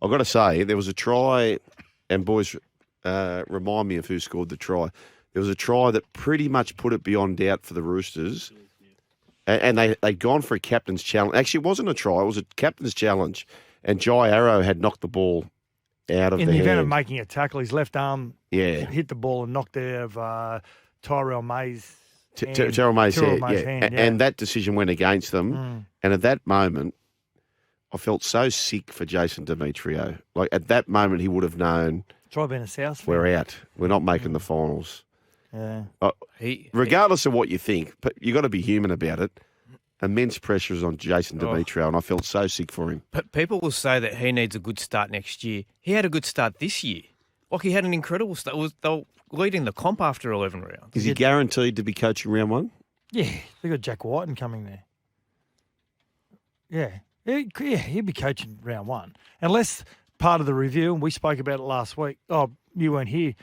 I've got to say, there was a try, and boys, remind me of who scored the try. There was a try that pretty much put it beyond doubt for the Roosters, and they'd gone for a captain's challenge. Actually, it wasn't a try, it was a captain's challenge, and Jai Arrow had knocked the ball out of In the the event hand. of making a tackle, his left arm hit the ball and knocked it out of Tyrell May's hand. Tyrell May's hand, hand, And that decision went against them. And at that moment, I felt so sick for Jason Demetrio. Like, at that moment, he would have known, Try being a South fan. we're out. We're not making the finals. Yeah. Regardless of what you think, but you got to be human about it. Immense pressure is on Jason Demetrio, and I felt so sick for him. But people will say that he needs a good start next year. He had a good start this year. Like, he had an incredible start. They were leading the comp after 11 rounds. Is he guaranteed to be coaching round one? Yeah, they got Jack Whiten coming there. Yeah, he'd be coaching round one. Unless part of the review, and we spoke about it last week. Oh, you weren't here,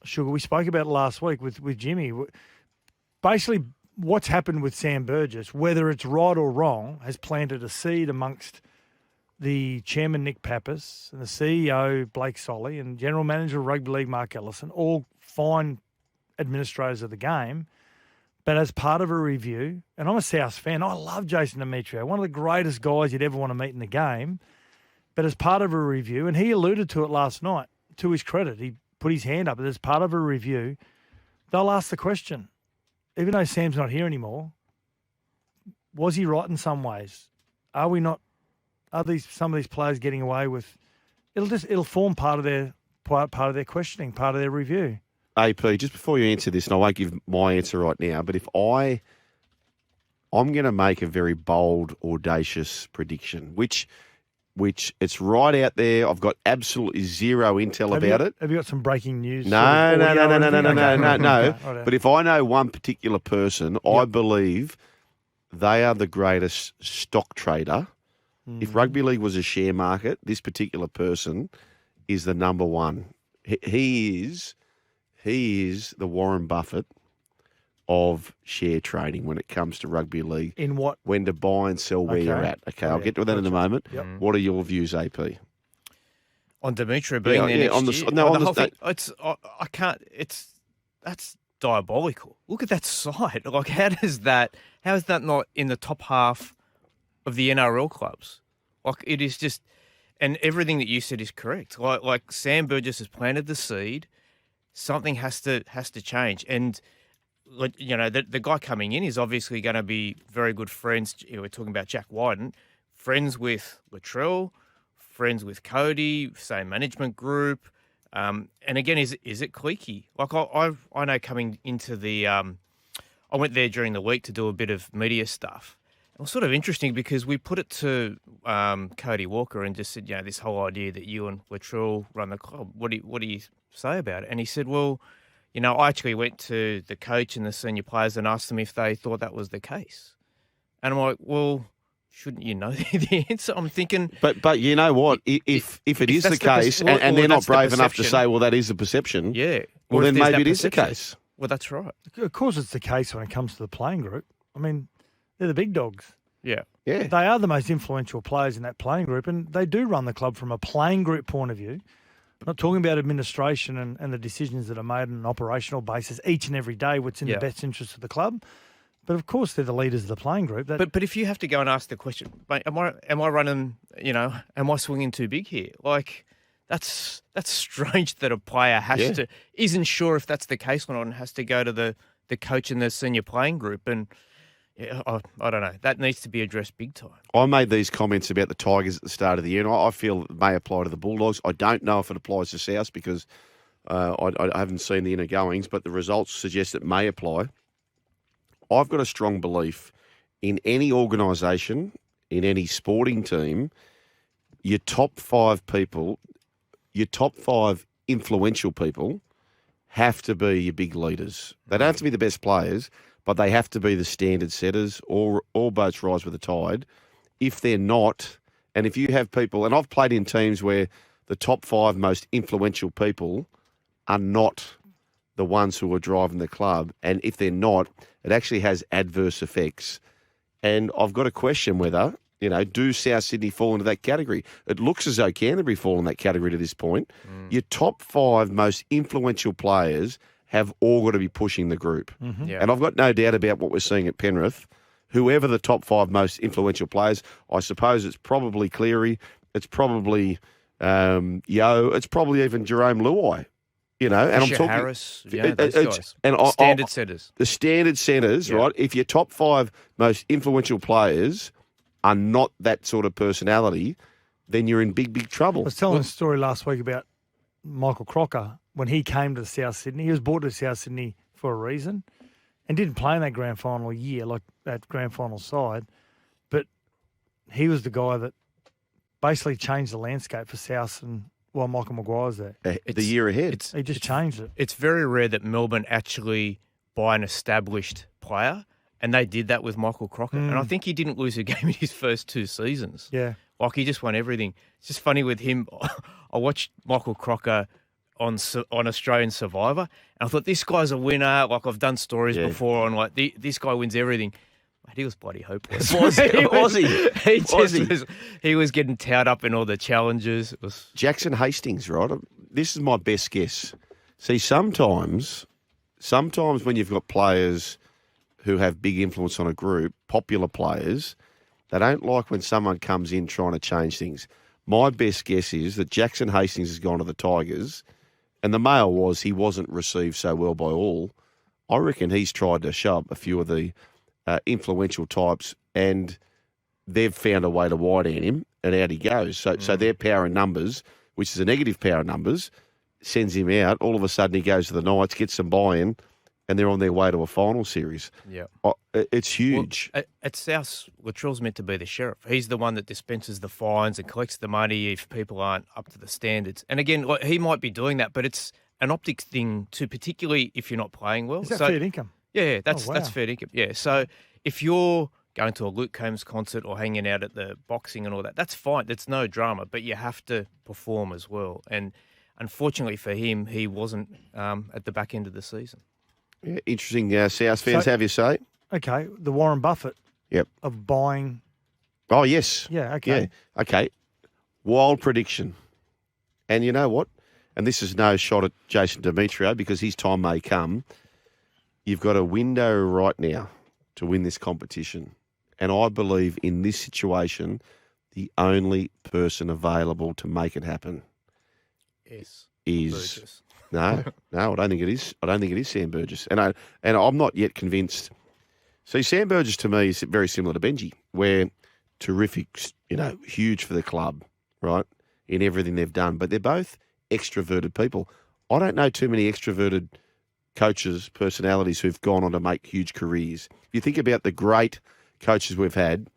Sugar. We spoke about it last week with Jimmy. Basically, what's happened with Sam Burgess, whether it's right or wrong, has planted a seed amongst the chairman, Nick Pappas, and the CEO, Blake Solly, and general manager of Rugby League, Mark Ellison, all fine administrators of the game. But as part of a review, and I'm a South fan, I love Jason Demetrio, one of the greatest guys you'd ever want to meet in the game. But as part of a review, and he alluded to it last night, to his credit, he put his hand up, but as part of a review, they'll ask the question, even though Sam's not here anymore, was he right in some ways? Are some of these players getting away with? It'll form part of their questioning, part of their review. AP, just before you answer this, and I won't give my answer right now, but if I'm going to make a very bold, audacious prediction, which it's right out there. I've got absolutely zero intel about it. Have you got some breaking news? No. But if I know one particular person, I believe they are the greatest stock trader. If rugby league was a share market, this particular person is the number one. He is the Warren Buffett of share trading when it comes to rugby league. In what? When to buy and sell where you're at. Okay, I'll get to that in a moment. Yep. What are your views, AP? On Demetrio being there next year? I can't. That's diabolical. Look at that side. Like, how is that not in the top half of the NRL clubs? Like, it is just, and everything that you said is correct. Like Sam Burgess has planted the seed. Something has to change. And, you know, the guy coming in is obviously going to be very good friends. We're talking about Jack Whiten, friends with Latrell, friends with Cody, same management group. And again, is it cliquey? Like, I know coming into the, I went there during the week to do a bit of media stuff. It was sort of interesting because we put it to Cody Walker and just said, you know, this whole idea that you and Latrell run the club. What do you say about it? And he said, well, you know, I actually went to the coach and the senior players and asked them if they thought that was the case. And I'm like, well, shouldn't you know the answer? I'm thinking... But you know what? If it is the case and they're not brave enough to say, well, that is the perception, well, then maybe it is the case. Well, that's right. Of course it's the case when it comes to the playing group. I mean, they're the big dogs. Yeah. They are the most influential players in that playing group, and they do run the club from a playing group point of view. I'm not talking about administration and the decisions that are made on an operational basis each and every day, what's in the best interest of the club. But of course, they're the leaders of the playing group. But if you have to go and ask the question, mate, am I running? You know, am I swinging too big here? Like, that's strange that a player isn't sure if that's the case or not, and has to go to the coach and the senior playing group. And I don't know, that needs to be addressed big time. I made these comments about the Tigers at the start of the year, and I feel it may apply to the Bulldogs. I don't know if it applies to South because I haven't seen the inner goings, but the results suggest it may apply. I've got a strong belief in any organisation, in any sporting team, your top 5 people, your top 5 influential people have to be your big leaders. They don't have to be the best players, but they have to be the standard setters. All boats rise with the tide. If they're not, and if you have people, and I've played in teams where the top 5 most influential people are not the ones who are driving the club, and if they're not, it actually has adverse effects. And I've got to question whether do South Sydney fall into that category? It looks as though Canterbury fall in that category to this point. Your top 5 most influential players have all got to be pushing the group. Yeah. And I've got no doubt about what we're seeing at Penrith. Whoever the top 5 most influential players, I suppose it's probably Cleary, it's probably Yo, it's probably even Jerome Luai. And I'm talking Harris, those guys. Standard centres. The standard centres, right? If your top 5 most influential players are not that sort of personality, then you're in big, big trouble. I was telling a story last week about Michael Crocker when he came to South Sydney. He was brought to South Sydney for a reason and didn't play in that grand final year, like that grand final side. But he was the guy that basically changed the landscape for South and while Michael Maguire's there. The year ahead. He just changed it. It's very rare that Melbourne actually buy an established player, and they did that with Michael Crocker. And I think he didn't lose a game in his first 2 seasons. Yeah. Like, he just won everything. It's just funny with him. I watched Michael Crocker on Australian Survivor, and I thought, this guy's a winner. Like, I've done stories before on, like, this guy wins everything. He was bloody hopeless. Was he? He was getting towed up in all the challenges. It was Jackson Hastings, right? This is my best guess. See, sometimes when you've got players who have big influence on a group, popular players, they don't like when someone comes in trying to change things. My best guess is that Jackson Hastings has gone to the Tigers, and the mail was he wasn't received so well by all. I reckon he's tried to show up a few of the influential types, and they've found a way to wide-hand him, and out he goes. So their power in numbers, which is a negative power in numbers, sends him out. All of a sudden he goes to the Knights, gets some buy-in, and they're on their way to a final series. Yeah. It's huge. Well, at South, Latrell's meant to be the sheriff. He's the one that dispenses the fines and collects the money if people aren't up to the standards. And again, he might be doing that, but it's an optics thing too, particularly if you're not playing well. Is that fair income? Yeah, that's fair income. Yeah, so if you're going to a Luke Combs concert or hanging out at the boxing and all that, that's fine. That's no drama, but you have to perform as well. And unfortunately for him, he wasn't at the back end of the season. Yeah, interesting. South fans have you say? Okay, the Warren Buffett of buying. Oh, yes. Yeah, okay. Yeah, okay. Wild prediction. And you know what? And this is no shot at Jason Demetrio because his time may come. You've got a window right now to win this competition. And I believe in this situation, the only person available to make it happen is Burgess. No, I don't think it is. I don't think it is Sam Burgess. And I'm not yet convinced. See, Sam Burgess to me is very similar to Benji, where terrific, huge for the club, right, in everything they've done. But they're both extroverted people. I don't know too many extroverted coaches, personalities who've gone on to make huge careers. If you think about the great coaches we've had,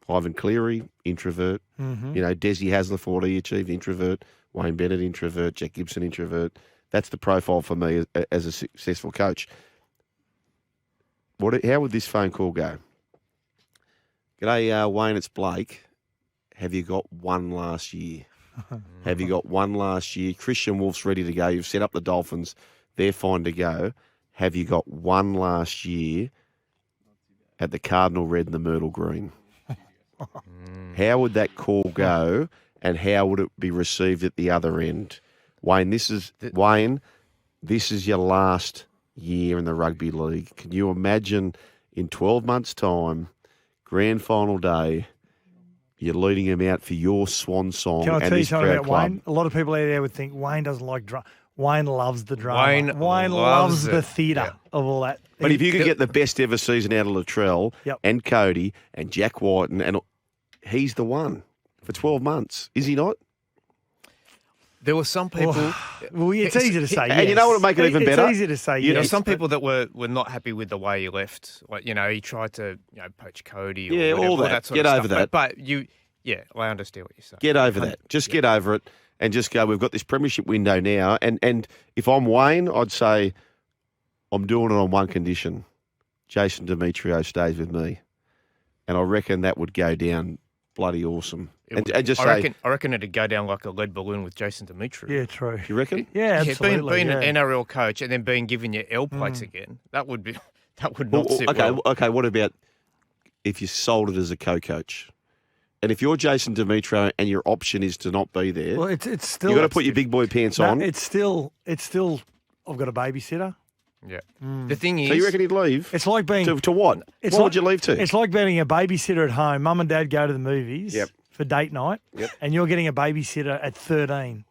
Ivan Cleary, introvert. Desi Haslerford, he achieved introvert. Wayne Bennett, introvert. Jack Gibson, introvert. That's the profile for me as a successful coach. How would this phone call go? G'day, Wayne, it's Blake. Have you got one last year? Have you got one last year? Christian Wolf's ready to go. You've set up the Dolphins. They're fine to go. Have you got one last year at the Cardinal Red and the Myrtle Green? How would that call go, and how would it be received at the other end? Wayne, this is your last year in the rugby league. Can you imagine in 12 months' time, grand final day, you're leading him out for your swan song? Can I tell you something about club? Wayne? A lot of people out there would think Wayne doesn't like drama. Wayne loves the drama. Wayne loves the theatre of all that. But if you could get the best ever season out of Latrell and Cody and Jack White, and he's the one for 12 months, is he not? There were some people. Well, it's easy to say. And you know what would make it even better? It's easy to say. There were some people that were not happy with the way he left. Like, he tried to poach Cody. Or whatever, all that. Sort get of over stuff. that. But I understand what you're saying. Get over that. Just get over it. And just go, we've got this premiership window now. And if I'm Wayne, I'd say I'm doing it on one condition. Jason Demetrio stays with me. And I reckon that would go down bloody awesome. I reckon it'd go down like a lead balloon with Jason Demetrio. Yeah, true. You reckon? Yeah, absolutely. Being an NRL coach and then being given your L plates again, that would not sit well. Okay, what about if you sold it as a co-coach. And if you're Jason Demetrio and your option is to not be there, well, it's still you've got to put your big boy pants on. It's still. I've got a babysitter. Yeah. The thing is, So you reckon he'd leave? It's like being To what? What would you leave to? It's like being a babysitter at home. Mum and Dad go to the movies for date night, and you're getting a babysitter at 13,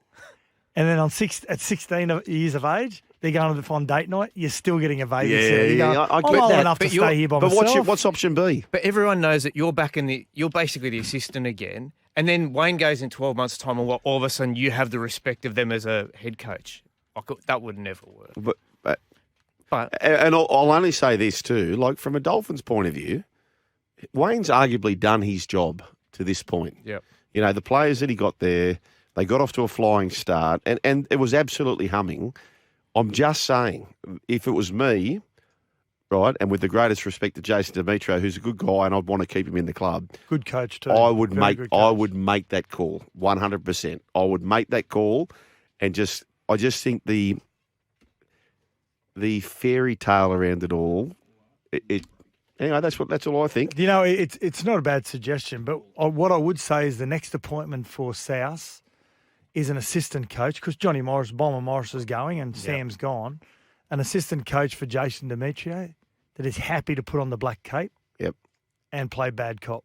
and then at 16 years of age, they're going on date night. You're still getting a babysitter. I get I'm old that. enough to stay here by But myself. what's option B? but everyone knows that you're basically the assistant again. And then Wayne goes in 12 months' time, and all of a sudden you have the respect of them as a head coach. That would never work. And I'll only say this too, like from a Dolphins point of view, Wayne's arguably done his job to this point. Yep. You know, the players that he got there, they got off to a flying start, and it was absolutely humming. I'm just saying, if it was me, right, and with the greatest respect to Jason Demetrio, who's a good guy, and I'd want to keep him in the club. Good coach too. I would make that call 100%. I would make that call, and I just think the fairy tale around it all. Anyway, that's all I think. You know, it's not a bad suggestion, but what I would say is the next appointment for South is an assistant coach, because Bomber Morris is going and Sam's gone. An assistant coach for Jason Demetrio that is happy to put on the black cape and play bad cop.